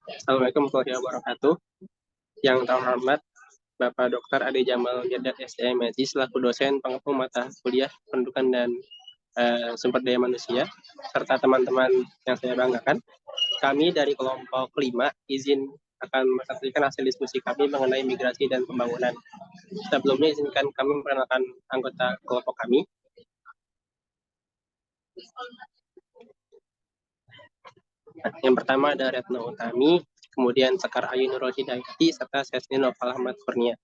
Assalamualaikum warahmatullahi wabarakatuh. Yang terhormat Bapak Dr. Ade Jamal Mirdad STMSI selaku dosen pengampu mata kuliah pendudukan dan sumber daya manusia, serta teman-teman yang saya banggakan. Kami dari kelompok 5 izin akan menyampaikan hasil diskusi kami mengenai migrasi dan pembangunan. Sebelumnya izinkan kami memperkenalkan anggota kelompok kami. Yang pertama ada Retno Utami, kemudian Sekar Ayu Nurul Hidayati, serta Sesni Noval Ahmad Kurnia.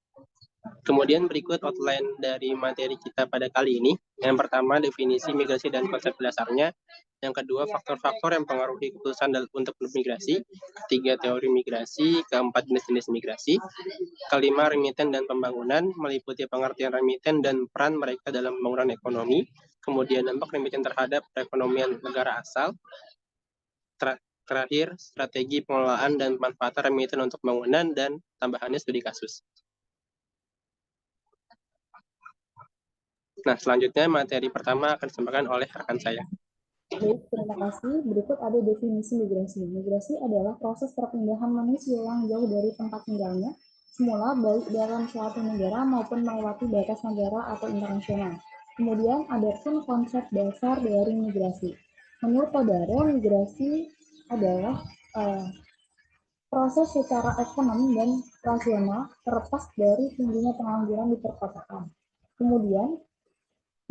Kemudian berikut outline dari materi kita pada kali ini. Yang pertama, definisi migrasi dan konsep dasarnya. Yang kedua, faktor-faktor yang mempengaruhi keputusan untuk migrasi. Ketiga, teori migrasi. Keempat, jenis-jenis migrasi. Kelima, remiten dan pembangunan, meliputi pengertian remiten dan peran mereka dalam pembangunan ekonomi. Kemudian, dampak remiten terhadap perekonomian negara asal. Terakhir, strategi pengelolaan dan pemanfaatan remiten untuk pembangunan dan tambahannya studi kasus. Nah, selanjutnya materi pertama akan disampaikan oleh rekan saya. Baik, terima kasih. Berikut ada definisi migrasi. Migrasi adalah proses perpindahan manusia yang jauh dari tempat tinggalnya, semula baik dalam suatu negara maupun melewati batas negara atau internasional. Kemudian ada pun konsep dasar dari migrasi. Menurut Kodaro, migrasi adalah proses secara ekonomi dan rasional terlepas dari tingginya pengangguran di perkotaan. Kemudian,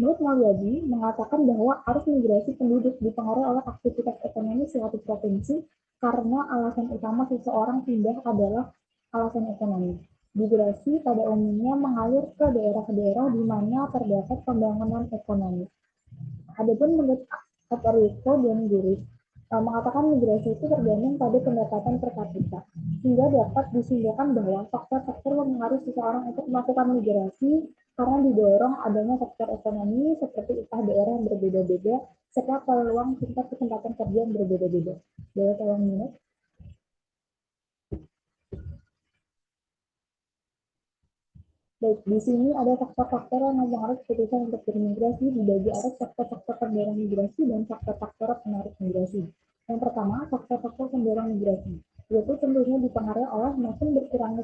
menurut Mulyadi mengatakan bahwa arus migrasi penduduk dipengaruhi oleh aktivitas ekonomi suatu provinsi karena alasan utama seseorang pindah adalah alasan ekonomi. Migrasi pada umumnya mengalir ke daerah-daerah di mana terdapat pembangunan ekonomi. Adapun menurut Federico Donguris mengatakan migrasi itu tergantung pada pendapatan per kapita, sehingga dapat disimpulkan bahwa faktor-faktor mempengaruhi seseorang untuk melakukan migrasi karena didorong adanya faktor ekonomi seperti upah daerah yang berbeda-beda serta peluang tingkat kesempatan kerja yang berbeda-beda. Boleh tolong minut? Baik, di sini ada faktor-faktor yang mempengaruhi keputusan untuk bermigrasi dibagi atas faktor-faktor pendorong migrasi dan faktor-faktor penarik migrasi. Yang pertama, faktor-faktor pendorong migrasi, yaitu tentunya dipengaruhi oleh makin berkurangnya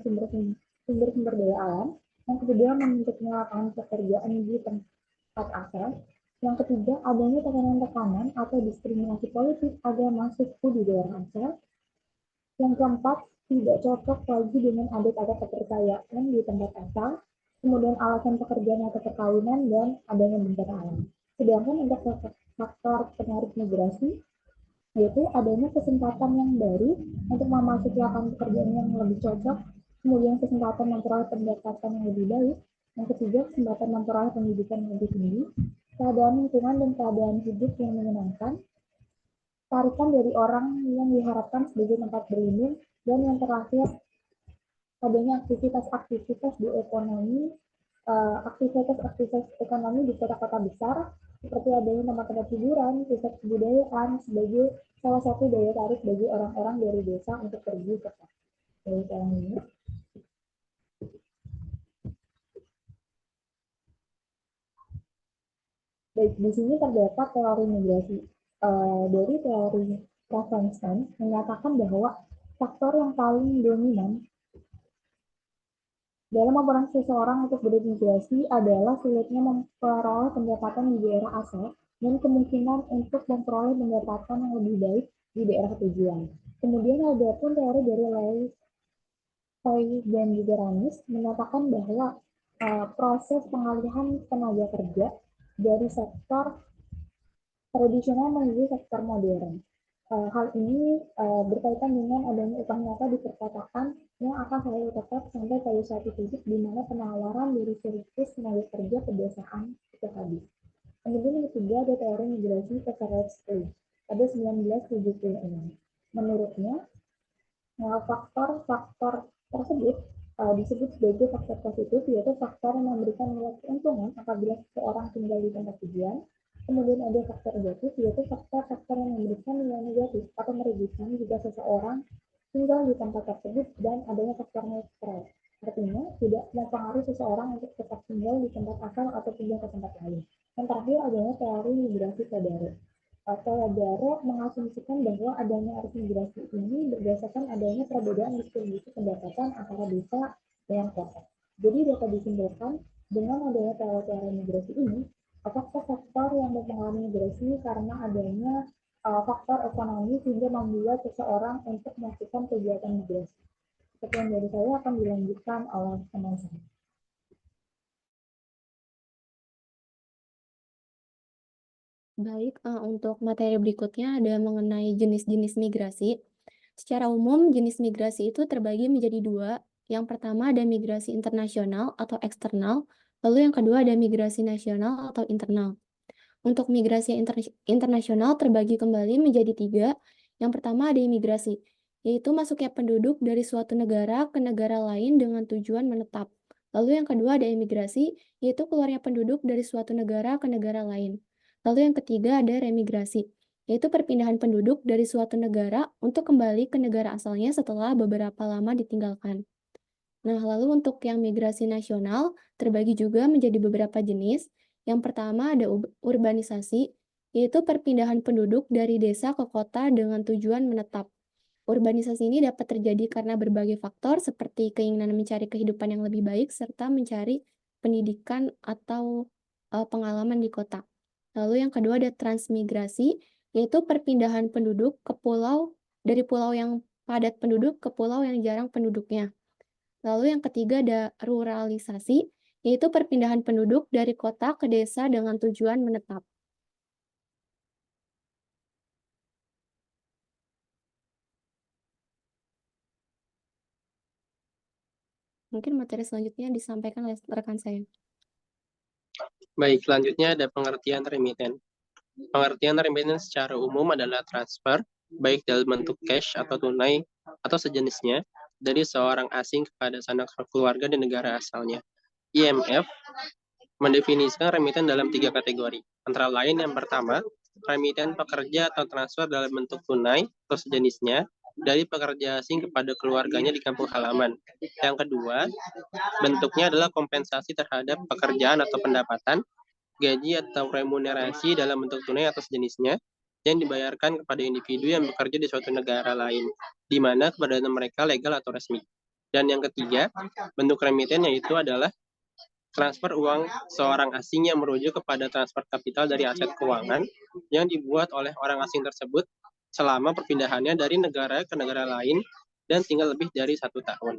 sumber-sumber daya alam, yang kedua membentuknya lapangan pekerjaan di tempat asal, yang ketiga adanya tekanan-tekanan atau diskriminasi politik agama suku di daerah asal, yang keempat, tidak cocok lagi dengan adat-adat kepercayaan di tempat asal, kemudian alasan pekerjaan atau perkawinan, dan adanya bencana alam. Sedangkan untuk faktor penarik migrasi, yaitu adanya kesempatan yang baru untuk memasuki lapangan pekerjaan yang lebih cocok, kemudian kesempatan memperoleh pendapatan yang lebih baik, yang ketiga kesempatan memperoleh pendidikan yang lebih tinggi, keadaan lingkungan dan keadaan hidup yang menyenangkan, tarikan dari orang yang diharapkan sebagai tempat berlindung, dan yang terakhir adanya aktivitas-aktivitas di ekonomi, aktivitas-aktivitas ekonomi di kota-kota besar seperti adanya tempat-tempat hiburan, pusat kebudayaan sebagai salah satu daya tarik bagi orang-orang dari desa untuk pergi ke kota. Dari sekarang ini. Baik, di sini terdapat teori migrasi. Dari teori Ravenstein menyatakan bahwa faktor yang paling dominan dalam memperoleh seseorang untuk bermigrasi adalah sulitnya memperoleh pendapatan di daerah asal dan kemungkinan untuk memperoleh pendapatan yang lebih baik di daerah tujuan. Kemudian ada pun teori dari Lewis dan juga Ramis menyatakan bahwa proses pengalihan tenaga kerja dari sektor tradisional menuju sektor modern. Hal ini berkaitan dengan adanya upah nyata di perkotaan yang akan selalu tetap sampai pada suatu titik di mana penawaran dari service tenaga kerja pedesaan itu habis. Kemudian yang ketiga ada teori migrasi Keseretsky pada 1976. Menurutnya, faktor-faktor tersebut disebut sebagai faktor positif, yaitu faktor yang memberikan nilai keuntungan apabila seseorang tinggal di tempat tujuan. Kemudian ada faktor negatif, yaitu faktor-faktor yang memberikan nilai negatif atau merugikan jika seseorang tinggal di tempat tersebut, dan adanya faktor netral. Artinya, tidak mempengaruhi seseorang untuk tetap tinggal di tempat asal atau pindah ke tempat lain. Yang terakhir adanya teori migrasi Kodaro. Teladaro mengasumsikan bahwa adanya arus migrasi ini berdasarkan adanya perbedaan distribusi pendapatan antara desa dan kota. Jadi dapat disimpulkan dengan adanya teori migrasi ini, faktor-faktor yang mempengaruhi migrasi karena adanya faktor ekonomi sehingga membuat seseorang untuk melakukan kegiatan migrasi. Sekian dari saya akan dilanjutkan oleh teman saya. Baik, untuk materi berikutnya ada mengenai jenis-jenis migrasi. Secara umum, jenis migrasi itu terbagi menjadi dua. Yang pertama ada migrasi internasional atau eksternal, lalu yang kedua ada migrasi nasional atau internal. Untuk migrasi internasional terbagi kembali menjadi tiga. Yang pertama ada imigrasi, yaitu masuknya penduduk dari suatu negara ke negara lain dengan tujuan menetap. Lalu yang kedua ada imigrasi, yaitu keluarnya penduduk dari suatu negara ke negara lain. Lalu yang ketiga ada remigrasi, yaitu perpindahan penduduk dari suatu negara untuk kembali ke negara asalnya setelah beberapa lama ditinggalkan. Nah, lalu untuk yang migrasi nasional terbagi juga menjadi beberapa jenis. Yang pertama ada urbanisasi, yaitu perpindahan penduduk dari desa ke kota dengan tujuan menetap. Urbanisasi ini dapat terjadi karena berbagai faktor seperti keinginan mencari kehidupan yang lebih baik serta mencari pendidikan atau pengalaman di kota. Lalu yang kedua ada transmigrasi, yaitu perpindahan penduduk ke pulau dari pulau yang padat penduduk ke pulau yang jarang penduduknya. Lalu yang ketiga ada ruralisasi, yaitu perpindahan penduduk dari kota ke desa dengan tujuan menetap. Mungkin materi selanjutnya disampaikan oleh rekan saya. Baik, selanjutnya ada pengertian remiten. Pengertian remiten secara umum adalah transfer, baik dalam bentuk cash atau tunai atau sejenisnya, dari seorang asing kepada sanak keluarga di negara asalnya. IMF mendefinisikan remiten dalam 3 kategori. Antara lain yang pertama, remiten pekerja atau transfer dalam bentuk tunai atau sejenisnya dari pekerja asing kepada keluarganya di kampung halaman. Yang kedua, bentuknya adalah kompensasi terhadap pekerjaan atau pendapatan, gaji atau remunerasi dalam bentuk tunai atau sejenisnya yang dibayarkan kepada individu yang bekerja di suatu negara lain, di mana keberadaan mereka legal atau resmi. Dan yang ketiga, bentuk remiten yaitu adalah transfer uang seorang asing yang merujuk kepada transfer kapital dari aset keuangan yang dibuat oleh orang asing tersebut selama perpindahannya dari negara ke negara lain dan tinggal lebih dari 1 tahun.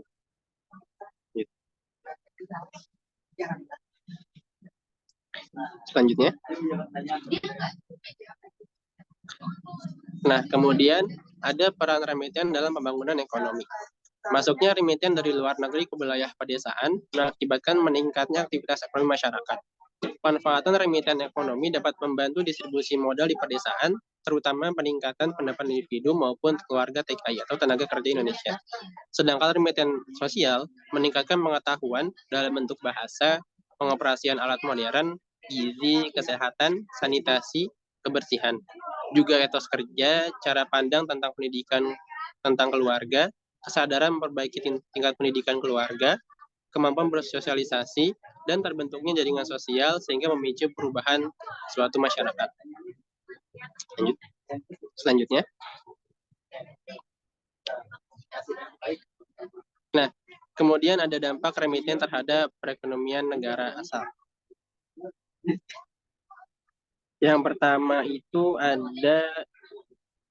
Gitu. Selanjutnya. Nah, kemudian ada peran remiten dalam pembangunan ekonomi. Masuknya remiten dari luar negeri ke wilayah pedesaan mengakibatkan meningkatnya aktivitas ekonomi masyarakat. Manfaatan remiten ekonomi dapat membantu distribusi modal di pedesaan, terutama peningkatan pendapatan individu maupun keluarga TKI atau tenaga kerja Indonesia. Sedangkan remiten sosial meningkatkan pengetahuan dalam bentuk bahasa, pengoperasian alat modern, gizi, kesehatan, sanitasi, kebersihan. Juga etos kerja, cara pandang tentang pendidikan tentang keluarga, kesadaran memperbaiki tingkat pendidikan keluarga, kemampuan bersosialisasi, dan terbentuknya jaringan sosial sehingga memicu perubahan suatu masyarakat. Selanjutnya. Nah, kemudian ada dampak remiten terhadap perekonomian negara asal. Yang pertama itu ada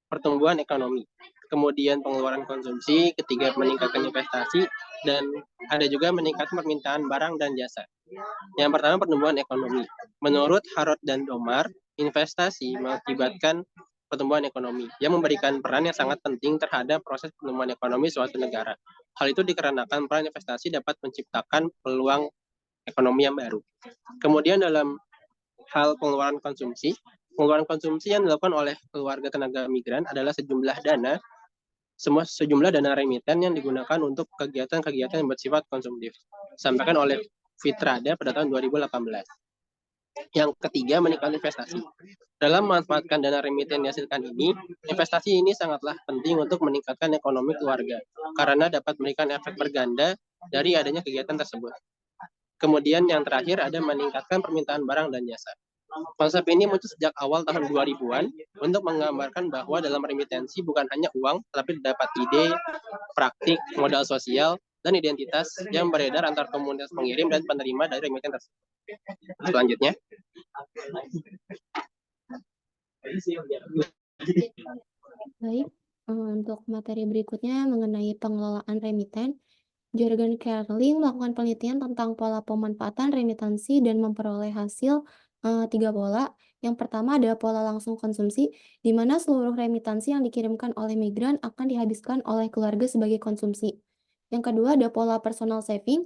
pertumbuhan ekonomi, kemudian pengeluaran konsumsi, ketiga meningkatkan investasi, dan ada juga meningkatkan permintaan barang dan jasa. Yang pertama pertumbuhan ekonomi. Menurut Harrod dan Domar, investasi mengakibatkan pertumbuhan ekonomi yang memberikan peran yang sangat penting terhadap proses pertumbuhan ekonomi suatu negara. Hal itu dikarenakan peran investasi dapat menciptakan peluang ekonomi yang baru. Kemudian dalam hal pengeluaran konsumsi yang dilakukan oleh keluarga tenaga migran adalah sejumlah dana remiten yang digunakan untuk kegiatan-kegiatan yang bersifat konsumtif. Disampaikan oleh Fitrada pada tahun 2018. Yang ketiga, meningkatkan investasi. Dalam memanfaatkan dana remiten yang dihasilkan ini, investasi ini sangatlah penting untuk meningkatkan ekonomi keluarga, karena dapat memberikan efek berganda dari adanya kegiatan tersebut. Kemudian yang terakhir ada meningkatkan permintaan barang dan jasa. Konsep ini muncul sejak awal tahun 2000-an untuk menggambarkan bahwa dalam remitensi bukan hanya uang, tapi terdapat ide, praktik, modal sosial, dan identitas yang beredar antar komunitas pengirim dan penerima dari remiten tersebut. Selanjutnya, Baik, untuk materi berikutnya mengenai pengelolaan remiten, Jurgen Carling melakukan penelitian tentang pola pemanfaatan remitansi dan memperoleh hasil 3 pola. Yang pertama ada pola langsung konsumsi, di mana seluruh remitansi yang dikirimkan oleh migran akan dihabiskan oleh keluarga sebagai konsumsi. Yang kedua ada pola personal saving,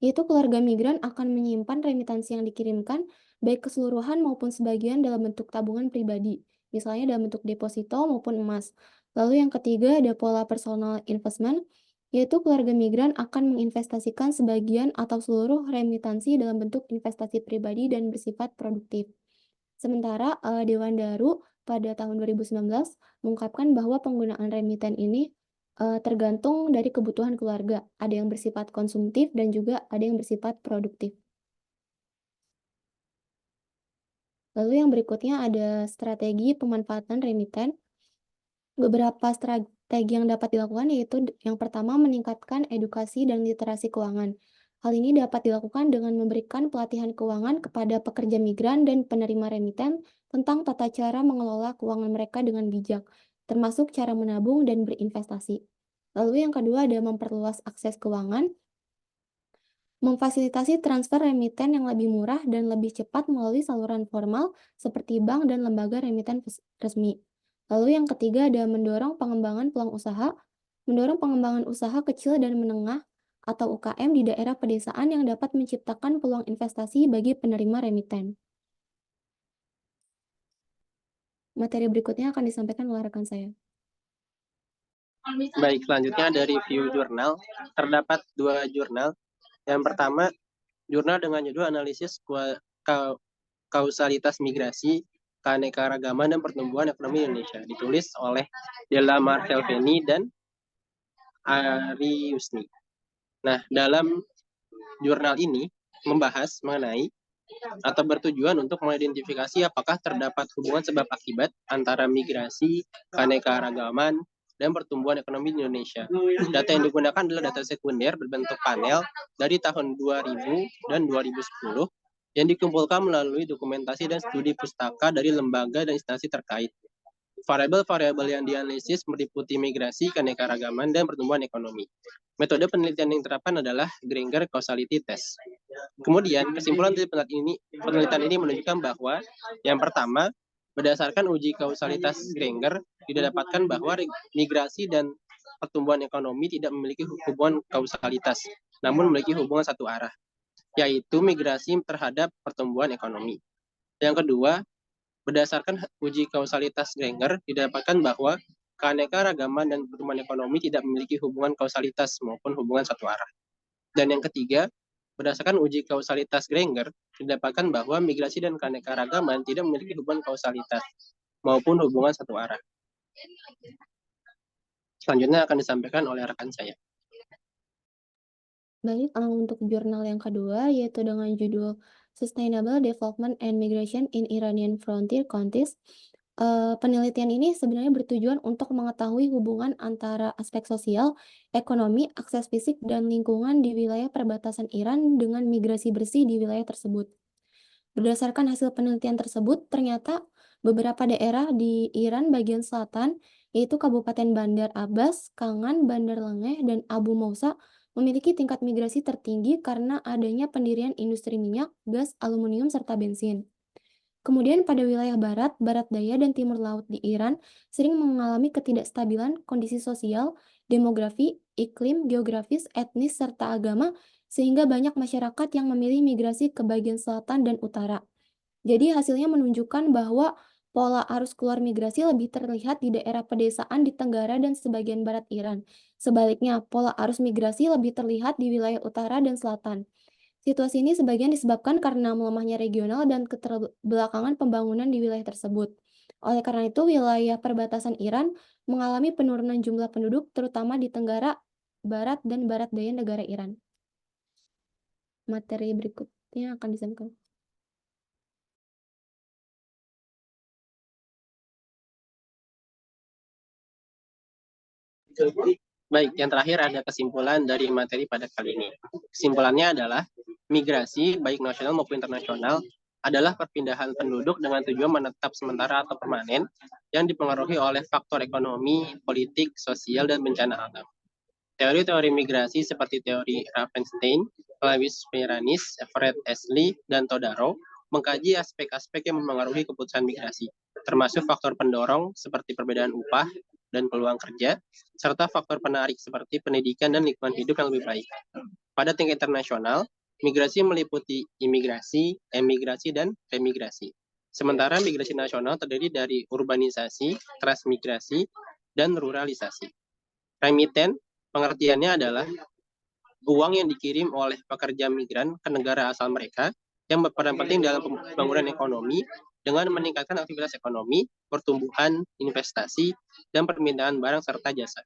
yaitu keluarga migran akan menyimpan remitansi yang dikirimkan, baik keseluruhan maupun sebagian dalam bentuk tabungan pribadi, misalnya dalam bentuk deposito maupun emas. Lalu yang ketiga ada pola personal investment, yaitu keluarga migran akan menginvestasikan sebagian atau seluruh remitansi dalam bentuk investasi pribadi dan bersifat produktif. Sementara Dewan Daru pada tahun 2019 mengungkapkan bahwa penggunaan remiten ini tergantung dari kebutuhan keluarga. Ada yang bersifat konsumtif dan juga ada yang bersifat produktif. Lalu yang berikutnya ada strategi pemanfaatan remiten. Beberapa strategi yang dapat dilakukan yaitu yang pertama meningkatkan edukasi dan literasi keuangan. Hal ini dapat dilakukan dengan memberikan pelatihan keuangan kepada pekerja migran dan penerima remiten tentang tata cara mengelola keuangan mereka dengan bijak, termasuk cara menabung dan berinvestasi. Lalu yang kedua ada memperluas akses keuangan, memfasilitasi transfer remiten yang lebih murah dan lebih cepat melalui saluran formal seperti bank dan lembaga remiten resmi. Lalu yang ketiga ada mendorong pengembangan peluang usaha, mendorong pengembangan usaha kecil dan menengah atau UKM di daerah pedesaan yang dapat menciptakan peluang investasi bagi penerima remiten. Materi berikutnya akan disampaikan oleh rekan saya. baik, selanjutnya ada review jurnal. Terdapat 2 jurnal. Yang pertama, jurnal dengan judul Analisis Kausalitas Migrasi, Keanekaragaman dan Pertumbuhan Ekonomi Indonesia, ditulis oleh Della Marcelveni dan Ari Yusni. Nah, dalam jurnal ini membahas mengenai atau bertujuan untuk mengidentifikasi apakah terdapat hubungan sebab akibat antara migrasi, keanekaragaman, dan pertumbuhan ekonomi di Indonesia. Data yang digunakan adalah data sekunder berbentuk panel dari tahun 2000 dan 2010 yang dikumpulkan melalui dokumentasi dan studi pustaka dari lembaga dan instansi terkait. Variabel-variabel yang dianalisis meliputi migrasi, keanekaragaman, dan pertumbuhan ekonomi. Metode penelitian yang diterapkan adalah Granger Causality Test. Kemudian, kesimpulan dari penelitian ini menunjukkan bahwa yang pertama, berdasarkan uji kausalitas Granger, didapatkan bahwa migrasi dan pertumbuhan ekonomi tidak memiliki hubungan kausalitas, namun memiliki hubungan satu arah, yaitu migrasi terhadap pertumbuhan ekonomi. Yang kedua, berdasarkan uji kausalitas Granger, didapatkan bahwa keanekaragaman dan pertumbuhan ekonomi tidak memiliki hubungan kausalitas maupun hubungan satu arah. Dan yang ketiga, berdasarkan uji kausalitas Granger, didapatkan bahwa migrasi dan keanekaragaman tidak memiliki hubungan kausalitas maupun hubungan satu arah. Selanjutnya akan disampaikan oleh rekan saya. Baik, untuk jurnal yang kedua yaitu dengan judul Sustainable Development and Migration in Iranian Frontier Counties. Penelitian ini sebenarnya bertujuan untuk mengetahui hubungan antara aspek sosial, ekonomi, akses fisik, dan lingkungan di wilayah perbatasan Iran dengan migrasi bersih di wilayah tersebut. Berdasarkan hasil penelitian tersebut, ternyata beberapa daerah di Iran bagian selatan, yaitu Kabupaten Bandar Abbas, Kangan, Bandar Lengeh, dan Abu Mausa, memiliki tingkat migrasi tertinggi karena adanya pendirian industri minyak, gas, aluminium, serta bensin. Kemudian pada wilayah barat, barat daya, dan timur laut di Iran sering mengalami ketidakstabilan kondisi sosial, demografi, iklim, geografis, etnis, serta agama, sehingga banyak masyarakat yang memilih migrasi ke bagian selatan dan utara. Jadi hasilnya menunjukkan bahwa pola arus keluar migrasi lebih terlihat di daerah pedesaan di tenggara dan sebagian barat Iran. Sebaliknya, pola arus migrasi lebih terlihat di wilayah utara dan selatan. Situasi ini sebagian disebabkan karena melemahnya regional dan keterbelakangan pembangunan di wilayah tersebut. Oleh karena itu, wilayah perbatasan Iran mengalami penurunan jumlah penduduk, terutama di tenggara, barat, dan barat daya negara Iran. Materi berikutnya akan disampaikan. Baik, yang terakhir ada kesimpulan dari materi pada kali ini. Kesimpulannya adalah migrasi, baik nasional maupun internasional, adalah perpindahan penduduk dengan tujuan menetap sementara atau permanen yang dipengaruhi oleh faktor ekonomi, politik, sosial, dan bencana alam. Teori-teori migrasi seperti teori Ravenstein, Lewis Piranis, Everett Ashley, dan Todaro mengkaji aspek-aspek yang mempengaruhi keputusan migrasi, termasuk faktor pendorong seperti perbedaan upah dan peluang kerja, serta faktor penarik seperti pendidikan dan lingkungan hidup yang lebih baik. Pada tingkat internasional, migrasi meliputi imigrasi, emigrasi, dan remigrasi. Sementara migrasi nasional terdiri dari urbanisasi, transmigrasi, dan ruralisasi. Remiten, pengertiannya adalah uang yang dikirim oleh pekerja migran ke negara asal mereka yang berperan penting dalam pembangunan ekonomi dengan meningkatkan aktivitas ekonomi, pertumbuhan, investasi, dan permintaan barang serta jasa.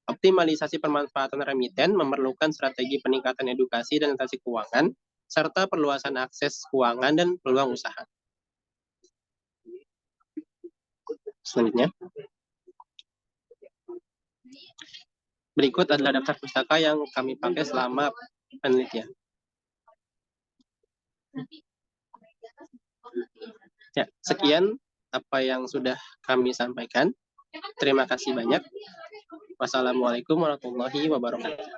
Optimalisasi pemanfaatan remiten memerlukan strategi peningkatan edukasi dan literasi keuangan, serta perluasan akses keuangan dan peluang usaha. Selanjutnya, berikut adalah daftar pustaka yang kami pakai selama penelitian. Ya, sekian apa yang sudah kami sampaikan. Terima kasih banyak. Wassalamualaikum warahmatullahi wabarakatuh.